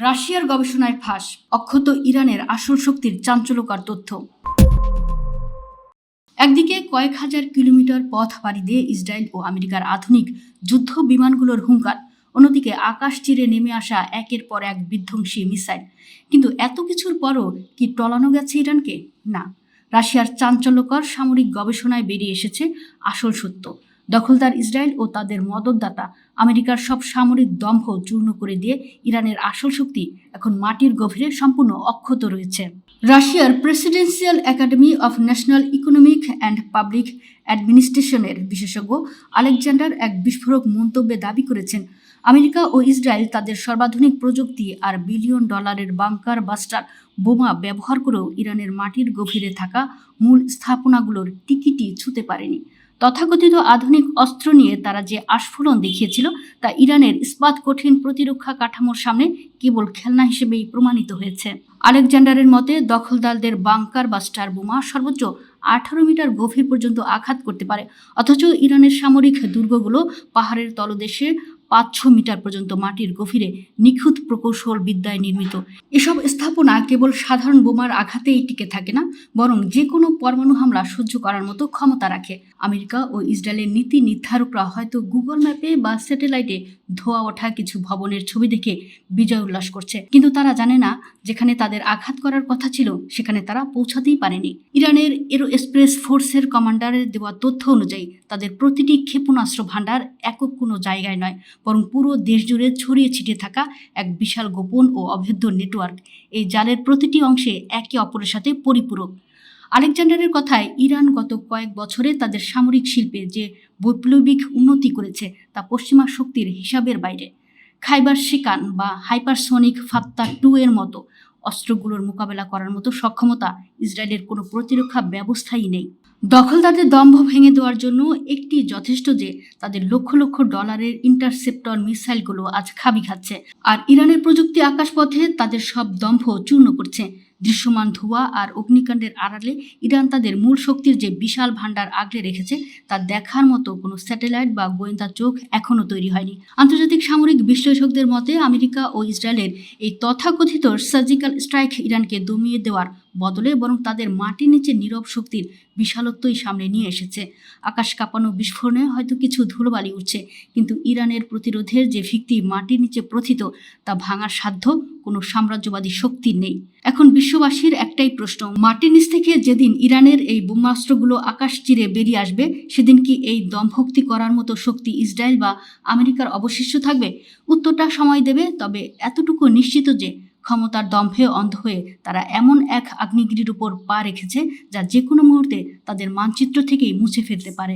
রাশিয়ার গবেষণায় ফাঁস, অক্ষত ইরানের আসল শক্তির চাঞ্চল্যকর তথ্য। একদিকে কয়েক হাজার কিলোমিটার পথ পাড়ি দিয়ে ইসরায়েল ও আমেরিকার আধুনিক যুদ্ধ বিমানগুলোর হুঙ্কার, অন্যদিকে আকাশ চিরে নেমে আসা একের পর এক বিধ্বংসী মিসাইল। কিন্তু এত কিছুর পরও কি টলানো গেছে ইরানকে? না, রাশিয়ার চাঞ্চল্যকর সামরিক গবেষণায় বেরিয়ে এসেছে আসল সত্য। দখলদার ইসরায়েল ও তাদের মদতদাতা আমেরিকার সব সামরিক দম্ভ চূর্ণ করে দিয়ে ইরানের আসল শক্তি এখন মাটির গভীরে সম্পূর্ণ অক্ষত রয়েছে। রাশিয়ার presidential academy of national economic and public অ্যাডমিনিস্ট্রেশনের বিশেষজ্ঞ আলেকজান্ডার এক বিস্ফোরক মন্তব্যে দাবি করেছেন, আমেরিকা ও ইসরায়েল তাদের সর্বাধুনিক প্রযুক্তি আর বিলিয়ন ডলারের বাংকার বাস্টার বোমা ব্যবহার করেও ইরানের মাটির গভীরে থাকা মূল স্থাপনাগুলোর টিকিটি ছুঁতে পারেনি। তথাকথিত আধুনিক অস্ত্র নিয়ে তারা যে আস্ফোরণ দেখিয়েছিল তা ইরানের ইস্পাত কঠিন প্রতিরক্ষা কাঠামোর সামনে কেবল খেলনা হিসেবেই প্রমাণিত হয়েছে। আলেকজান্ডারের মতে, দখলদারদের বাংকার বাস্টার বোমা সর্বোচ্চ 18 মিটার গভীর পর্যন্ত আঘাত করতে পারে, অথচ ইরানের সামরিক দুর্গগুলো পাহাড়ের তলদেশে 500 মিটার পর্যন্ত মাটির গভীরে নিখুঁত প্রকৌশল বিদ্যায় নির্মিত। এসব স্থাপনা কেবল সাধারণ বোমার আঘাতেই টিকে থাকে না, বরং যে কোনো পরমাণু হামলা সহ্য করার মতো ক্ষমতা রাখে। আমেরিকা ও ইসরায়েলের নীতি নির্ধারকরা হয়তো গুগল ম্যাপে বা স্যাটেলাইটে ধোয়া ওঠা কিছু ভবনের ছবি দেখে বিজয় উল্লাস করছে, কিন্তু তারা জানে না যেখানে তাদের আঘাত করার কথা ছিল সেখানে তারা পৌঁছাতেই পারেনি। ইরানের এরোস্পেস ফোর্সের কমান্ডারের দেওয়া তথ্য অনুযায়ী তাদের প্রতিটি ক্ষেপণাস্ত্র ভাণ্ডার একক কোনো জায়গায় নয়, বরং পুরো দেশ জুড়ে ছড়িয়ে ছিটিয়ে থাকা এক বিশাল গোপন ও অভেদ্য নেটওয়ার্ক। এই জালের প্রতিটি অংশে একে অপরের সাথে পরিপূরক। আলেকজান্ডারের কথায়, ইরান গত কয়েক বছরে তাদের সামরিক শিল্পে যে বৈপ্লবিক উন্নতি করেছে তা পশ্চিমা শক্তির হিসাবের বাইরে। খাইবার শিকান বা হাইপারসনিক ফাত্তা 2 এর মতো অস্ত্রগুলোর মোকাবেলা করার মতো সক্ষমতা ইসরায়েলের কোনো প্রতিরক্ষা ব্যবস্থাই নেই। দখলদারদের দম্ভ ভেঙে দেওয়ার জন্য একটি যথেষ্ট যে তাদের লক্ষ লক্ষ ডলারের ইন্টারসেপ্টর মিসাইলগুলো আজ খাবি খাচ্ছে, আর ইরানের প্রযুক্তি আকাশপথে তাদের সব দম্ভ চূর্ণ করছে। দৃশ্যমান ধোঁয়া আর অগ্নিকাণ্ডের আড়ালে ইরান তাদের মূল শক্তির যে বিশাল ভাণ্ডার আগলে রেখেছে তা দেখার মতো কোনো স্যাটেলাইট বা গোয়েন্দা চোখ এখনও তৈরি হয়নি। আন্তর্জাতিক সামরিক বিশ্লেষকদের মতে, আমেরিকা ও ইসরায়েলের এই তথাকথিত সার্জিক্যাল স্ট্রাইক ইরানকে দমিয়ে দেওয়ার বদলে বরং তাদের মাটির নিচে নীরব শক্তির বিশালত্বই সামনে নিয়ে এসেছে। আকাশ কাঁপানো বিস্ফোরণে হয়তো কিছু ধুলোবালি উঠছে, কিন্তু ইরানের প্রতিরোধের যে ভিত্তি মাটির নিচে প্রথিত তা ভাঙার সাধ্য কোনো সাম্রাজ্যবাদী শক্তির নেই। এখন বিশ্ববাসীর একটাই প্রশ্ন, মাটির নিচ থেকে যেদিন ইরানের এই বোমাস্ত্রগুলো আকাশ চিরে বেরিয়ে আসবে, সেদিন কি এই দম্ভক্তি করার মতো শক্তি ইসরায়েল বা আমেরিকার অবশিষ্ট থাকবে? উত্তরটা সময় দেবে, তবে এতটুকু নিশ্চিত যে ক্ষমতার দম্ভে অন্ধ হয়ে তারা এমন এক আগ্নেয়গিরির উপর পা রেখেছে যা যে কোনো মুহূর্তে তাদের মানচিত্র থেকেই মুছে ফেলতে পারে।